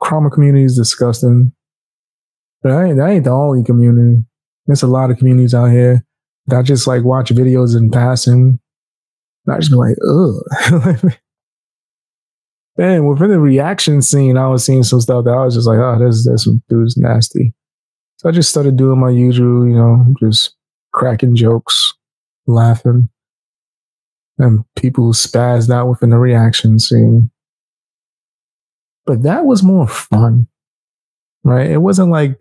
Crama community is disgusting. But that ain't the only community. There's a lot of communities out here that I just like watch videos in passing. And I just be like, ugh. Man, within the reaction scene, I was seeing some stuff that I was just like, oh, this dude's nasty. So I just started doing my usual, just cracking jokes, laughing. And people spazzed out within the reaction scene. But that was more fun, right? It wasn't like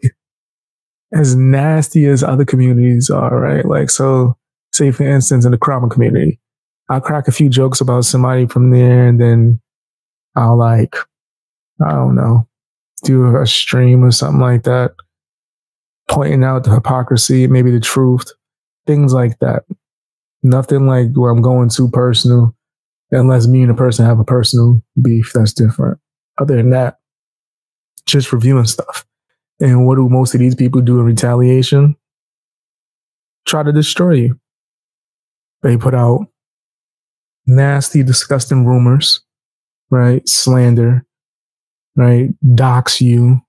as nasty as other communities are, right? Like, so say for instance, in the Crama community, I'll crack a few jokes about somebody from there, and then I'll like, I don't know, do a stream or something like that, pointing out the hypocrisy, maybe the truth, things like that. Nothing like where I'm going too personal, unless me and the person have a personal beef that's different. Other than that, just reviewing stuff. And what do most of these people do in retaliation? Try to destroy you. They put out nasty, disgusting rumors, right? Slander, right? Dox you.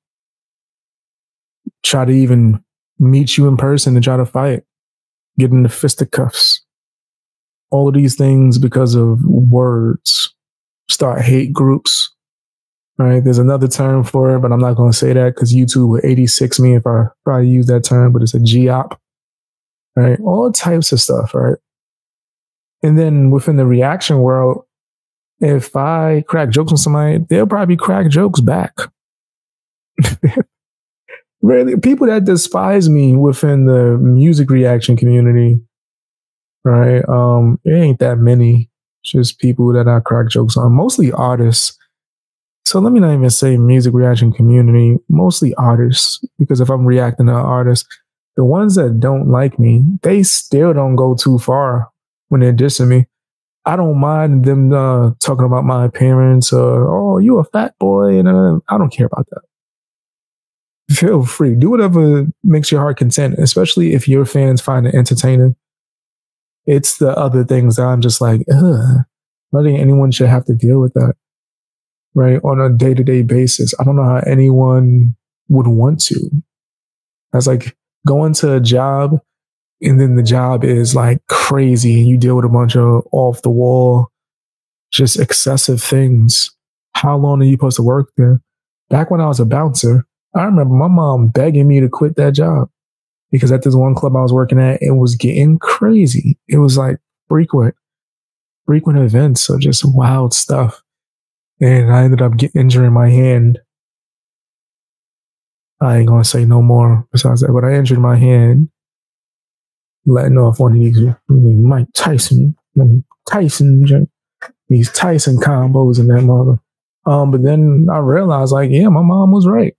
Try to even meet you in person to try to fight. Get into fisticuffs. All of these things because of words. Start hate groups. Right? There's another term for it, but I'm not going to say that because YouTube would 86 me if I probably use that term, but it's a GOP. Right? All types of stuff, right? And then within the reaction world, if I crack jokes on somebody, they'll probably crack jokes back. Really, people that despise me within the music reaction community, right? It ain't that many. It's just people that I crack jokes on, mostly artists. So let me not even say music reaction community, mostly artists, because if I'm reacting to artists, the ones that don't like me, they still don't go too far when they're dissing me. I don't mind them talking about my appearance or, oh, you a fat boy, and I don't care about that. Feel free. Do whatever makes your heart content, especially if your fans find it entertaining. It's the other things that I'm just like, ugh. I don't think anyone should have to deal with that. Right, on a day-to-day basis. I don't know how anyone would want to. That's like going to a job and then the job is like crazy and you deal with a bunch of off-the-wall, just excessive things. How long are you supposed to work there? Back when I was a bouncer, I remember my mom begging me to quit that job because at this one club I was working at, it was getting crazy. It was like frequent events of just wild stuff. And I ended up injuring my hand. I ain't gonna say no more besides that, but I injured my hand. Letting off one of these Mike Tyson, these Tyson combos and that mother. But then I realized, like, yeah, my mom was right.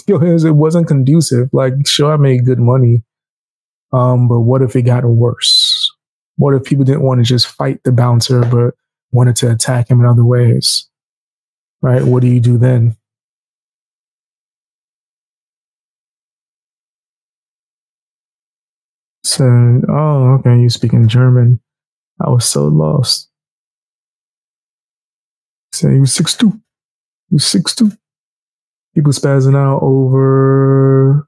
It wasn't conducive. Like, sure, I made good money. But what if it got worse? What if people didn't want to just fight the bouncer, but wanted to attack him in other ways? Right? What do you do then? So, oh, okay, you speak in German. I was so lost. So he was 6'2". He was 6'2". People spazzing out over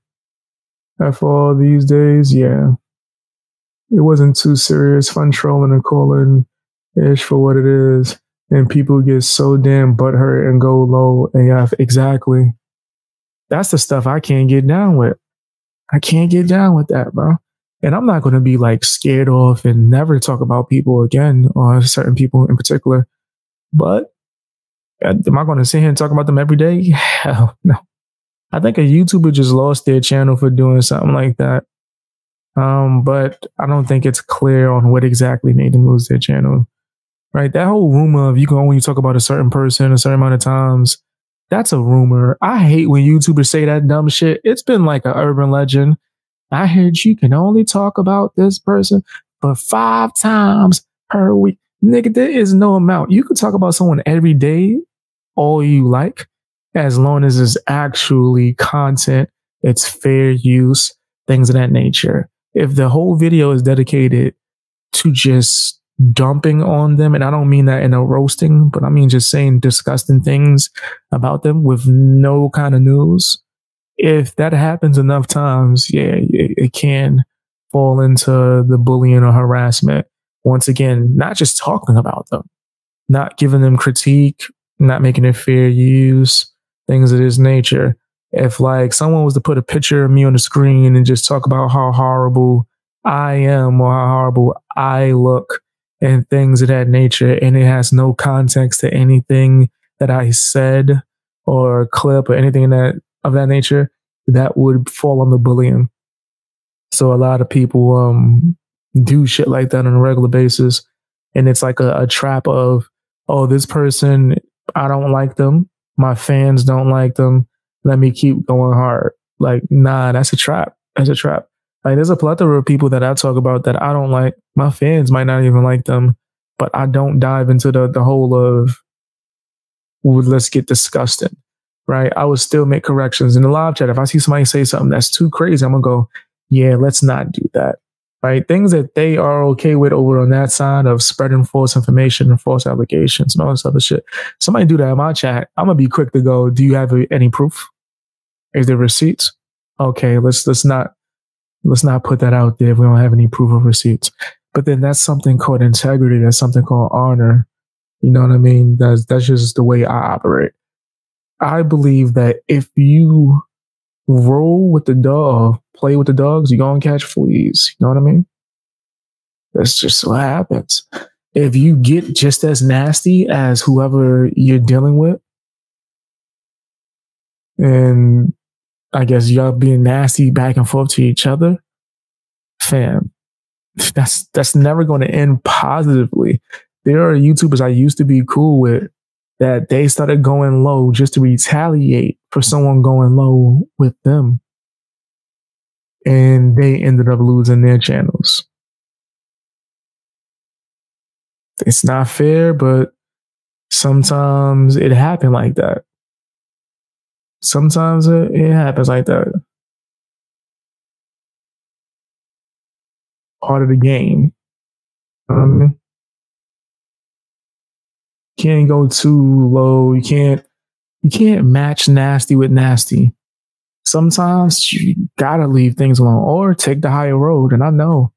FR these days. Yeah. It wasn't too serious. Fun trolling and calling ish for what it is. And people get so damn butthurt and go low AF. Exactly. That's the stuff I can't get down with. I can't get down with that, bro. And I'm not going to be like scared off and never talk about people again or certain people in particular. But am I going to sit here and talk about them every day? Hell no. I think a YouTuber just lost their channel for doing something like that. But I don't think it's clear on what exactly made them lose their channel. Right? That whole rumor of you can only talk about a certain person a certain amount of times, that's a rumor. I hate when YouTubers say that dumb shit. It's been like an urban legend. I heard you can only talk about this person for 5 times per week. Nigga, there is no amount. You could talk about someone every day, all you like, as long as it's actually content, it's fair use, things of that nature. If the whole video is dedicated to just dumping on them, and I don't mean that in a roasting, but I mean just saying disgusting things about them with no kind of news. If that happens enough times, yeah, it can fall into the bullying or harassment. Once again, not just talking about them, not giving them critique, not making it fair use, things of this nature. If like someone was to put a picture of me on the screen and just talk about how horrible I am or how horrible I look and things of that nature, and it has no context to anything that I said or clip or anything of that nature, that would fall on the bullying. So a lot of people do shit like that on a regular basis, and it's like a trap of, oh, this person, I don't like them, my fans don't like them, let me keep going hard. Like, nah, that's a trap. That's a trap. Like, there's a plethora of people that I talk about that I don't like. My fans might not even like them, but I don't dive into the whole of, well, let's get disgusting, right? I would still make corrections in the live chat. If I see somebody say something that's too crazy, I'm going to go, yeah, let's not do that, right? Things that they are okay with over on that side of spreading false information and false allegations and all this other shit. Somebody do that in my chat, I'm going to be quick to go, do you have any proof? Is there receipts? Okay, let's not put that out there if we don't have any proof of receipts. But then that's something called integrity. That's something called honor. You know what I mean? That's just the way I operate. I believe that if you roll with the dog, play with the dogs, you're going to catch fleas. You know what I mean? That's just what happens. If you get just as nasty as whoever you're dealing with, and I guess y'all being nasty back and forth to each other, fam, that's never going to end positively. There are YouTubers I used to be cool with that they started going low just to retaliate for someone going low with them. And they ended up losing their channels. It's not fair, but sometimes it happened like that. Sometimes it happens like that. Part of the game. You can't go too low. You can't match nasty with nasty. Sometimes you gotta leave things alone or take the higher road. And I know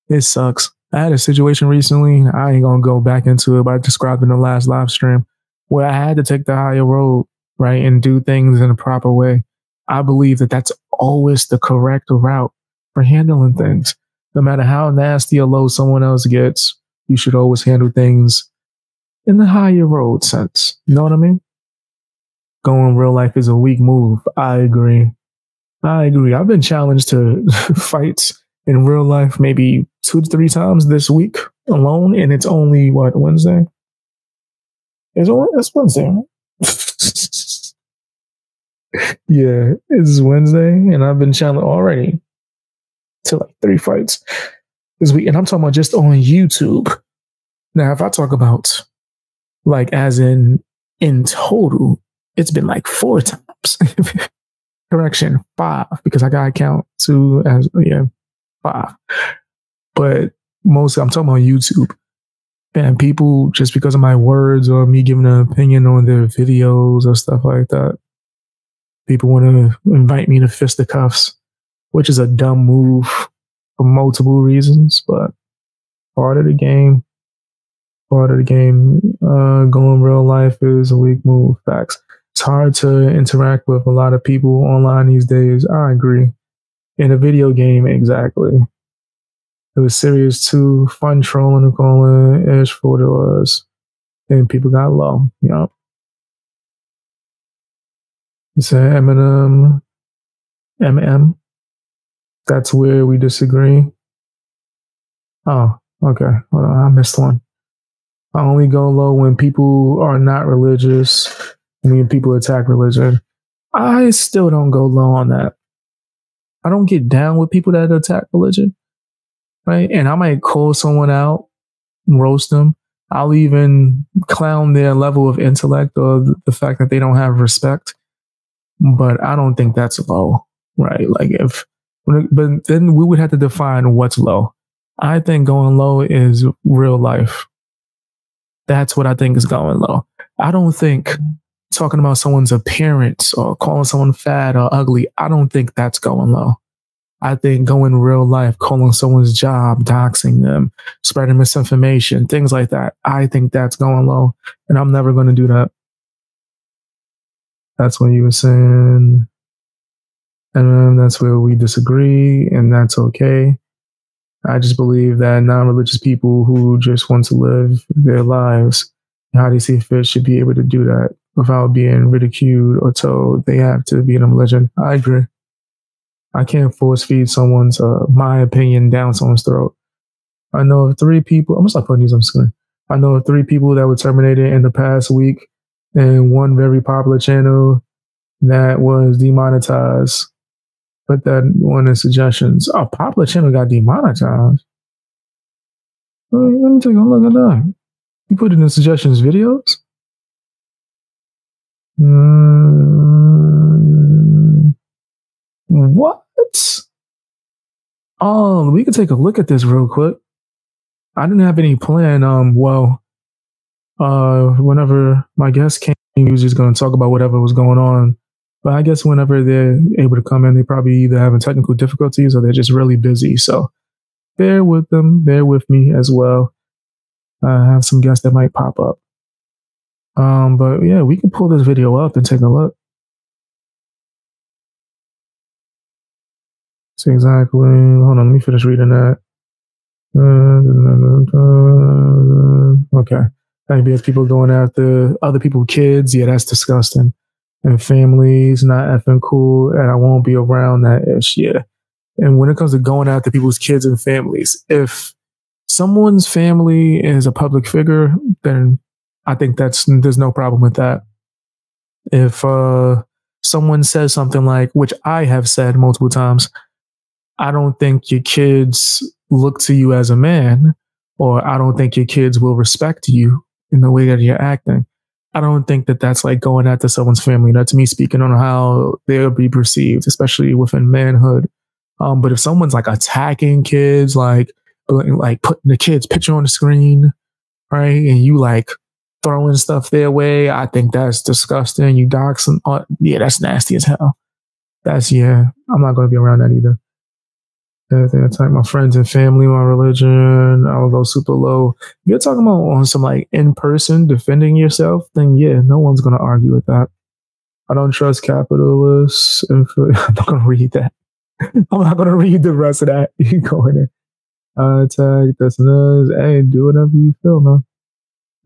it sucks. I had a situation recently. I ain't gonna go back into it, but I described in the last live stream where I had to take the higher road, right, and do things in a proper way. I believe that that's always the correct route for handling things. No matter how nasty or low someone else gets, you should always handle things in the higher road sense. You know what I mean? Going real life is a weak move. I agree. I've been challenged to fights in real life maybe 2 to 3 times this week alone, and it's only Wednesday? It's Wednesday, right? Yeah, it's Wednesday, and I've been challenged already to like 3 fights this week, and I'm talking about just on YouTube. Now, if I talk about like as in total, it's been like 4 times. Correction, 5, because I gotta count 2 as 5. But mostly I'm talking about YouTube. And people, just because of my words or me giving an opinion on their videos or stuff like that, people want to invite me to fisticuffs, which is a dumb move for multiple reasons, but part of the game. Going real life is a weak move. Facts. It's hard to interact with a lot of people online these days. I agree. In a video game, exactly. It was serious too. Fun trolling and calling ish for what it was. And people got low. You know. You say Eminem. That's where we disagree. Oh, okay. Hold on. I missed one. I only go low when people are not religious. When people attack religion. I still don't go low on that. I don't get down with people that attack religion. Right? And I might call someone out, roast them. I'll even clown their level of intellect or the fact that they don't have respect. But I don't think that's low. Right? Like but then we would have to define what's low. I think going low is real life. That's what I think is going low. I don't think talking about someone's appearance or calling someone fat or ugly, I don't think that's going low. I think going real life, calling someone's job, doxing them, spreading misinformation, things like that, I think that's going low. And I'm never going to do that. That's what you were saying. And that's where we disagree, and that's okay. I just believe that non-religious people who just want to live their lives how they see fit should be able to do that without being ridiculed or told they have to be in a religion. I agree. I can't force feed someone's my opinion down someone's throat. I know of 3 people. I'm gonna start putting these on the screen. I know of 3 people that were terminated in the past week, and one very popular channel that was demonetized. Put that one in suggestions. Oh, popular channel got demonetized. Let me take a look at that. You put it in suggestions videos? What? Oh, we could take a look at this real quick. I didn't have any plan. Whenever my guest came, he was just going to talk about whatever was going on. But I guess whenever they're able to come in, they probably either having technical difficulties or they're just really busy. So bear with them, bear with me as well. I have some guests that might pop up. But yeah, we can pull this video up and take a look. See exactly. Hold on, let me finish reading that. Okay. Maybe it's people going after other people's kids. Yeah, that's disgusting. And families, not effing cool. And I won't be around that ish. Yeah. And when it comes to going after people's kids and families, if someone's family is a public figure, then I think there's no problem with that. If someone says something like, which I have said multiple times, I don't think your kids look to you as a man, or I don't think your kids will respect you in the way that you're acting. I don't think that that's like going after someone's family. That's me speaking on how they'll be perceived, especially within manhood. But if someone's like attacking kids, like putting the kid's picture on the screen, right, and you like throwing stuff their way, I think that's disgusting. You dox them. Yeah, that's nasty as hell. I'm not going to be around that either. They attack my friends and family, my religion. I'll go super low. If you're talking about on some like in person defending yourself, then yeah, no one's going to argue with that. I don't trust capitalists. I'm not going to read that. I'm not going to read the rest of that. You go in there. Attack this and this. Hey, do whatever you feel, man.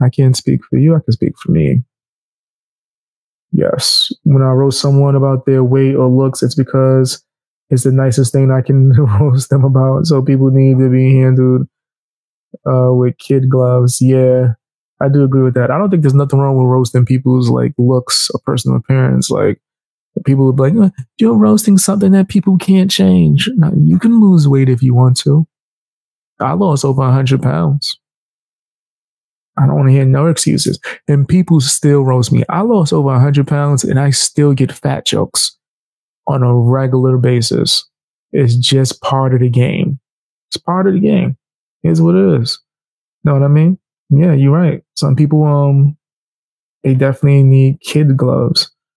I can't speak for you. I can speak for me. Yes. When I roast someone about their weight or looks, it's because it's the nicest thing I can roast them about. So people need to be handled with kid gloves. Yeah, I do agree with that. I don't think there's nothing wrong with roasting people's like looks or personal appearance. Like people would be like, you're roasting something that people can't change. Now, you can lose weight if you want to. I lost over 100 pounds. I don't want to hear no excuses. And people still roast me. I lost over 100 pounds and I still get fat jokes on a regular basis. It's just part of the game. It's part of the game. Here's what it is. Know what I mean? Yeah, you're right. Some people, they definitely need kid gloves.